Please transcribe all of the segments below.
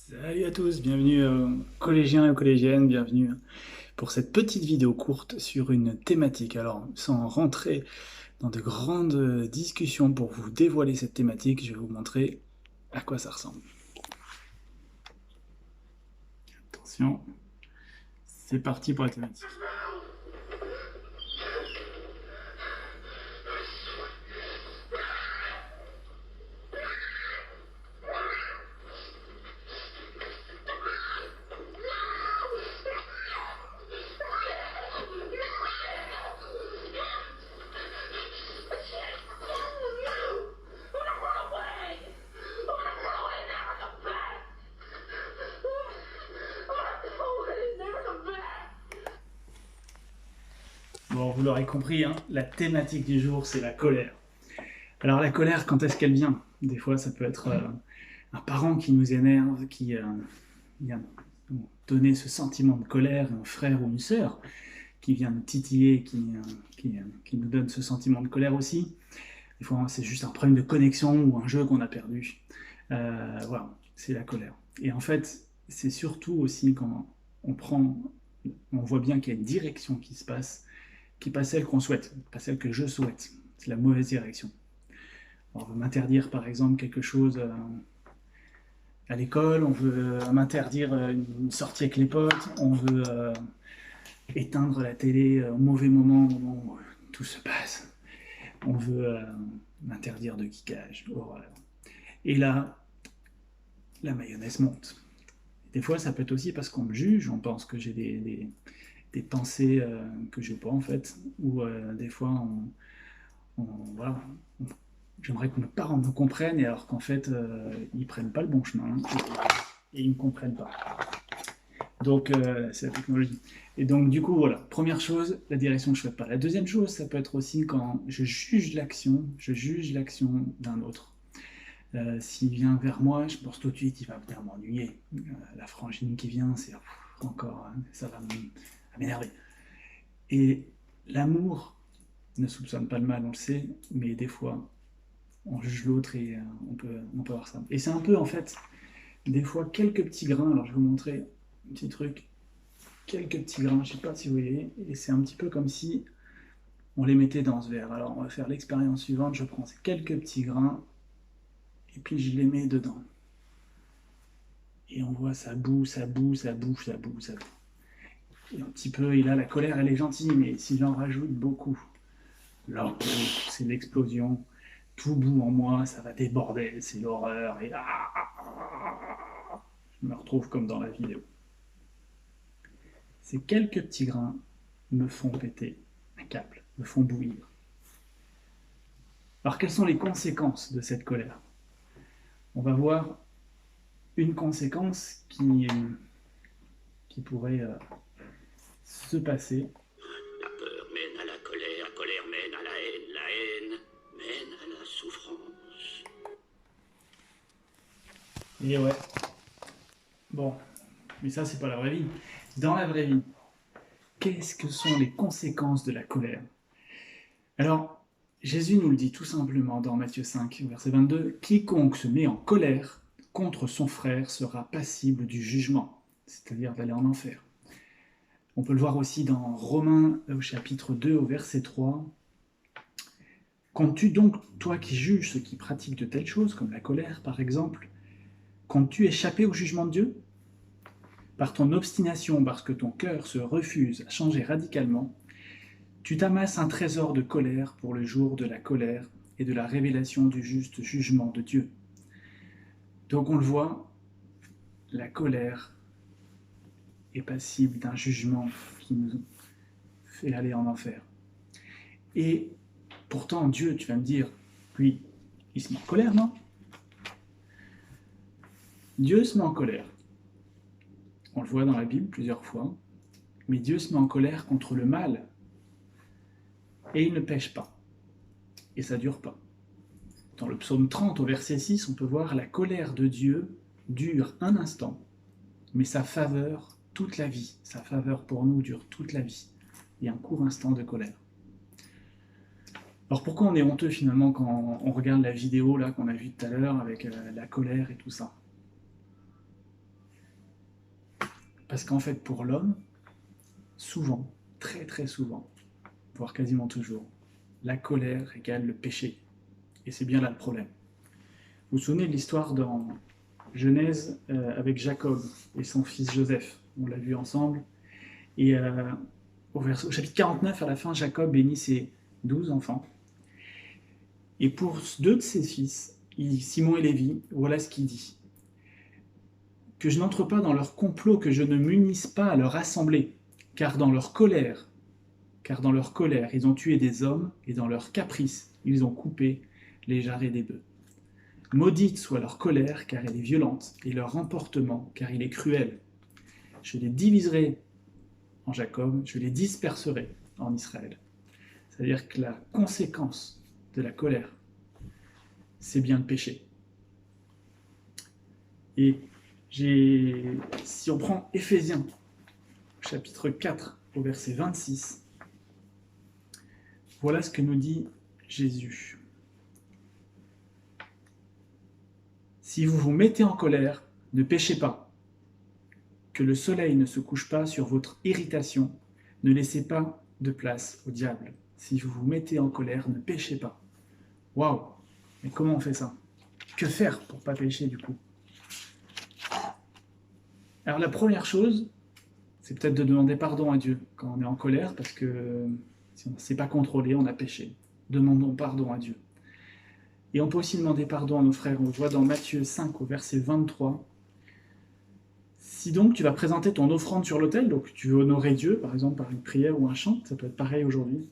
Salut à tous, bienvenue collégiens et collégiennes, bienvenue pour cette petite vidéo courte sur une thématique. Alors, sans rentrer dans de grandes discussions pour vous dévoiler cette thématique, je vais vous montrer à quoi ça ressemble. Attention, c'est parti pour la thématique. Bon, vous l'aurez compris, hein, la thématique du jour, c'est la colère. Alors la colère, quand est-ce qu'elle vient? Des fois, ça peut être un parent qui nous énerve, qui vient nous donner ce sentiment de colère, un frère ou une sœur qui vient nous titiller, qui nous donne ce sentiment de colère aussi. Des fois, c'est juste un problème de connexion ou un jeu qu'on a perdu. Voilà, c'est la colère. Et en fait, c'est surtout aussi quand on voit bien qu'il y a une direction qui se passe, qui n'est pas celle qu'on souhaite, pas celle que je souhaite. C'est la mauvaise direction. On veut m'interdire par exemple quelque chose à l'école, on veut m'interdire une sortie avec les potes, on veut éteindre la télé au mauvais moment, au moment où tout se passe. On veut m'interdire de geekage, horreur. Et là, la mayonnaise monte. Des fois, ça peut être aussi parce qu'on me juge, on pense que j'ai des pensées que je n'ai pas en fait, ou des fois, voilà, j'aimerais que mes parents me comprennent, et alors qu'en fait, ils prennent pas le bon chemin, hein, et ils ne me comprennent pas. Donc, c'est la technologie. Et donc, du coup, voilà, première chose, la direction que je ne souhaite pas. La deuxième chose, ça peut être aussi quand je juge l'action d'un autre. S'il vient vers moi, je pense tout de suite, il va venir m'ennuyer. La frangine qui vient, c'est encore, hein, ça va m'énerver. Et l'amour ne soupçonne pas le mal, on le sait, mais des fois, on juge l'autre et on peut avoir ça. Et c'est un peu, en fait, des fois, quelques petits grains. Alors, je vais vous montrer un petit truc. Quelques petits grains, je ne sais pas si vous voyez, et c'est un petit peu comme si on les mettait dans ce verre. Alors, on va faire l'expérience suivante. Je prends ces quelques petits grains et puis je les mets dedans. Et on voit ça boue, ça boue, ça boue, ça boue, ça boue. Et un petit peu, et là, la colère, elle est gentille, mais si j'en rajoute beaucoup, là, c'est l'explosion. Tout bout en moi, ça va déborder, c'est l'horreur. Et je me retrouve comme dans la vidéo. Ces quelques petits grains me font péter un câble, me font bouillir. Alors, quelles sont les conséquences de cette colère? On va voir une conséquence qui pourrait se passer. La peur mène à la colère mène à la haine mène à la souffrance. Et ouais. Bon, mais ça, c'est pas la vraie vie. Dans la vraie vie, qu'est-ce que sont les conséquences de la colère? Alors, Jésus nous le dit tout simplement dans Matthieu 5, verset 22, « Quiconque se met en colère contre son frère sera passible du jugement, c'est-à-dire d'aller en enfer. » On peut le voir aussi dans Romains au chapitre 2, au verset 3. « Comptes-tu donc, toi qui juges ceux qui pratiquent de telles choses, comme la colère par exemple, comptes-tu échapper au jugement de Dieu? Par ton obstination, parce que ton cœur se refuse à changer radicalement, tu t'amasses un trésor de colère pour le jour de la colère et de la révélation du juste jugement de Dieu. » Donc on le voit, la colère est passible d'un jugement qui nous fait aller en enfer. Et pourtant, Dieu, tu vas me dire, lui, il se met en colère, non? Dieu se met en colère. On le voit dans la Bible plusieurs fois. Mais Dieu se met en colère contre le mal. Et il ne pêche pas. Et ça ne dure pas. Dans le psaume 30, au verset 6, on peut voir la colère de Dieu dure un instant, mais sa faveur toute la vie. Sa faveur pour nous dure toute la vie. Et un court instant de colère. Alors pourquoi on est honteux finalement quand on regarde la vidéo là qu'on a vue tout à l'heure avec la colère et tout ça? Parce qu'en fait, pour l'homme, souvent, très très souvent, voire quasiment toujours, la colère égale le péché. Et c'est bien là le problème. Vous vous souvenez de l'histoire dans Genèse avec Jacob et son fils Joseph? On l'a vu ensemble. Et au chapitre 49, à la fin, Jacob bénit ses 12 enfants. Et pour deux de ses fils, Simon et Lévi, voilà ce qu'il dit. Que je n'entre pas dans leur complot, que je ne m'unisse pas à leur assemblée, car dans leur colère, ils ont tué des hommes, et dans leur caprice, ils ont coupé les jarrets des bœufs. Maudite soit leur colère, car elle est violente, et leur emportement, car il est cruel. Je les diviserai en Jacob, je les disperserai en Israël. C'est-à-dire que la conséquence de la colère, c'est bien le péché. Et si on prend Éphésiens, chapitre 4, au verset 26, voilà ce que nous dit Jésus. Si vous vous mettez en colère, ne péchez pas. Que le soleil ne se couche pas sur votre irritation. Ne laissez pas de place au diable. Si vous vous mettez en colère, ne péchez pas. Waouh! Mais comment on fait ça? Que faire pour ne pas pécher du coup? Alors la première chose, c'est peut-être de demander pardon à Dieu quand on est en colère, parce que si on ne s'est pas contrôlé, on a péché. Demandons pardon à Dieu. Et on peut aussi demander pardon à nos frères. On le voit dans Matthieu 5 au verset 23. Si donc tu vas présenter ton offrande sur l'autel, donc tu veux honorer Dieu, par exemple par une prière ou un chant, ça peut être pareil aujourd'hui.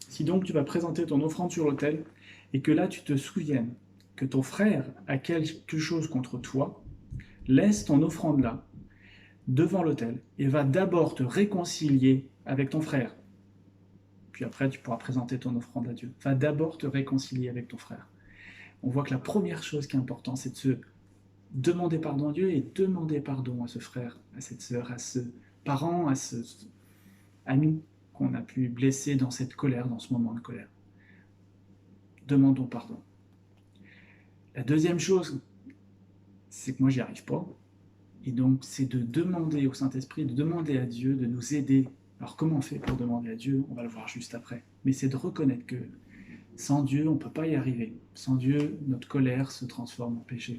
Si donc tu vas présenter ton offrande sur l'autel, et que là tu te souviennes que ton frère a quelque chose contre toi, laisse ton offrande là, devant l'autel, et va d'abord te réconcilier avec ton frère. Puis après tu pourras présenter ton offrande à Dieu. Va d'abord te réconcilier avec ton frère. On voit que la première chose qui est importante, c'est de se demander pardon à Dieu et demander pardon à ce frère, à cette sœur, à ce parent, à ce ami qu'on a pu blesser dans cette colère, dans ce moment de colère. Demandons pardon. La deuxième chose, c'est que moi, j'y arrive pas. Et donc, c'est de demander au Saint-Esprit, de demander à Dieu de nous aider. Alors, comment on fait pour demander à Dieu? On va le voir juste après. Mais c'est de reconnaître que sans Dieu, on ne peut pas y arriver. Sans Dieu, notre colère se transforme en péché.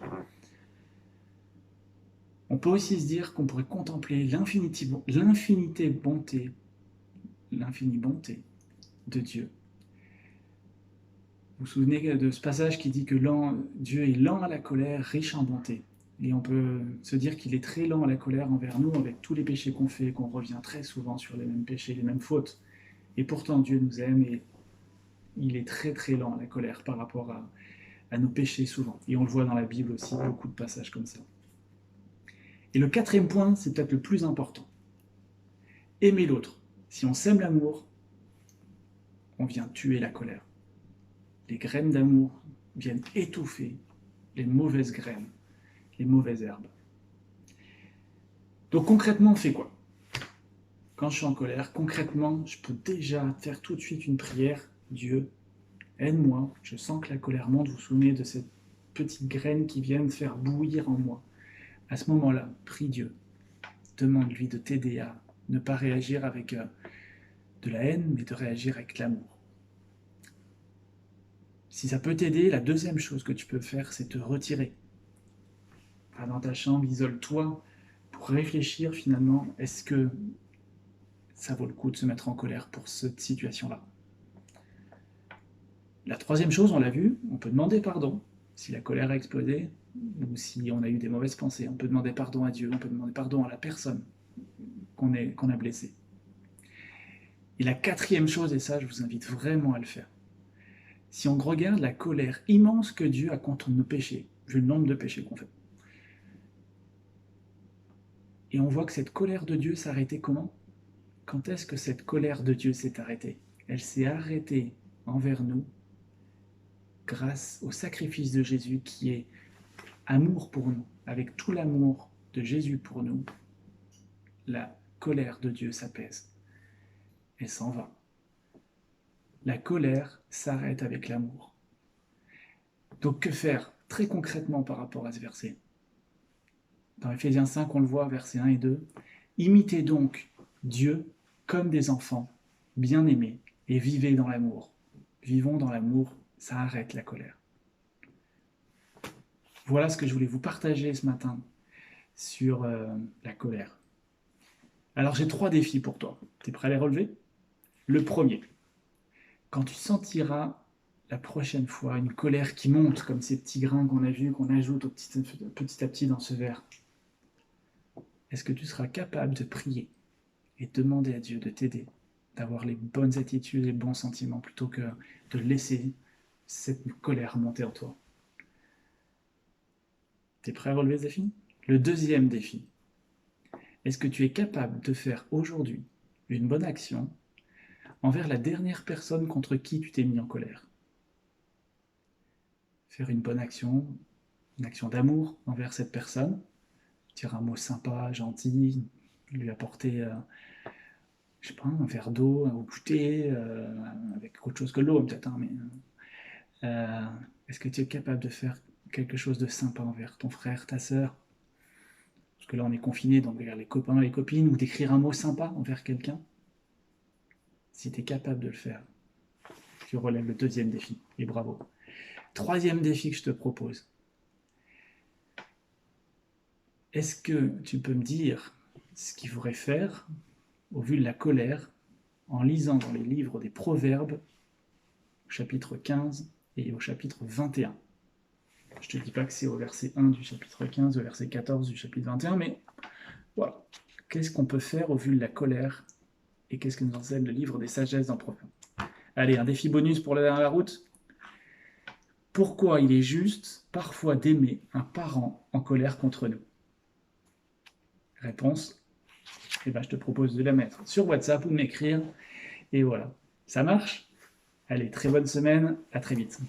On peut aussi se dire qu'on pourrait contempler l'infinie bonté de Dieu. Vous vous souvenez de ce passage qui dit que Dieu est lent à la colère, riche en bonté. Et on peut se dire qu'il est très lent à la colère envers nous, avec tous les péchés qu'on fait, qu'on revient très souvent sur les mêmes péchés, les mêmes fautes. Et pourtant Dieu nous aime et il est très très lent à la colère par rapport à nos péchés souvent. Et on le voit dans la Bible aussi, beaucoup de passages comme ça. Et le quatrième point, c'est peut-être le plus important. Aimer l'autre. Si on sème l'amour, on vient tuer la colère. Les graines d'amour viennent étouffer les mauvaises graines, les mauvaises herbes. Donc concrètement, on fait quoi? Quand je suis en colère, concrètement, je peux déjà faire tout de suite une prière. Dieu, aide-moi, je sens que la colère monte. Vous vous souvenez de cette petite graine qui vient de faire bouillir en moi. À ce moment-là, prie Dieu. Demande-lui de t'aider à ne pas réagir avec de la haine, mais de réagir avec l'amour. Si ça peut t'aider, la deuxième chose que tu peux faire, c'est te retirer. Va dans ta chambre, isole-toi pour réfléchir finalement, est-ce que ça vaut le coup de se mettre en colère pour cette situation-là? La troisième chose, on l'a vu, on peut demander pardon. Si la colère a explosé, ou si on a eu des mauvaises pensées, on peut demander pardon à Dieu, on peut demander pardon à la personne qu'on a blessée. Et la quatrième chose, et ça je vous invite vraiment à le faire, si on regarde la colère immense que Dieu a contre nos péchés, vu le nombre de péchés qu'on fait, et on voit que cette colère de Dieu s'est arrêtée comment? Quand est-ce que cette colère de Dieu s'est arrêtée? Elle s'est arrêtée envers nous grâce au sacrifice de Jésus qui est amour pour nous. Avec tout l'amour de Jésus pour nous, la colère de Dieu s'apaise. Elle s'en va. La colère s'arrête avec l'amour. Donc que faire très concrètement par rapport à ce verset? Dans Éphésiens 5, on le voit, versets 1 et 2. Imitez donc Dieu comme des enfants bien-aimés et vivez dans l'amour. Vivons dans l'amour, ça arrête la colère. Voilà ce que je voulais vous partager ce matin sur la colère. Alors j'ai 3 défis pour toi. Tu es prêt à les relever? Le premier, quand tu sentiras la prochaine fois une colère qui monte, comme ces petits grains qu'on a vus, qu'on ajoute petit à petit dans ce verre, est-ce que tu seras capable de prier et demander à Dieu de t'aider, d'avoir les bonnes attitudes et les bons sentiments, plutôt que de laisser cette colère monter en toi? Tu es prêt à relever ce défi? Le deuxième défi, est-ce que tu es capable de faire aujourd'hui une bonne action envers la dernière personne contre qui tu t'es mis en colère? Faire une bonne action, une action d'amour envers cette personne, dire un mot sympa, gentil, lui apporter je sais pas, un verre d'eau, un goûter, avec autre chose que l'eau peut-être, hein, mais est-ce que tu es capable de faire quelque chose de sympa envers ton frère, ta sœur? Parce que là on est confiné, donc vers les copains, les copines, ou d'écrire un mot sympa envers quelqu'un. Si tu es capable de le faire, tu relèves le deuxième défi, et bravo. Troisième défi que je te propose. Est-ce que tu peux me dire ce qu'il faudrait faire au vu de la colère en lisant dans les livres des Proverbes, au chapitre 15 et au chapitre 21? Je ne te dis pas que c'est au verset 1 du chapitre 15, au verset 14 du chapitre 21, mais voilà. Qu'est-ce qu'on peut faire au vu de la colère et qu'est-ce que nous enseigne le livre des sagesses dans Proverbes? Allez, un défi bonus pour la route. Pourquoi il est juste parfois d'aimer un parent en colère contre nous? Réponse, eh ben, je te propose de la mettre sur WhatsApp ou de m'écrire. Et voilà, ça marche? Allez, très bonne semaine, à très vite.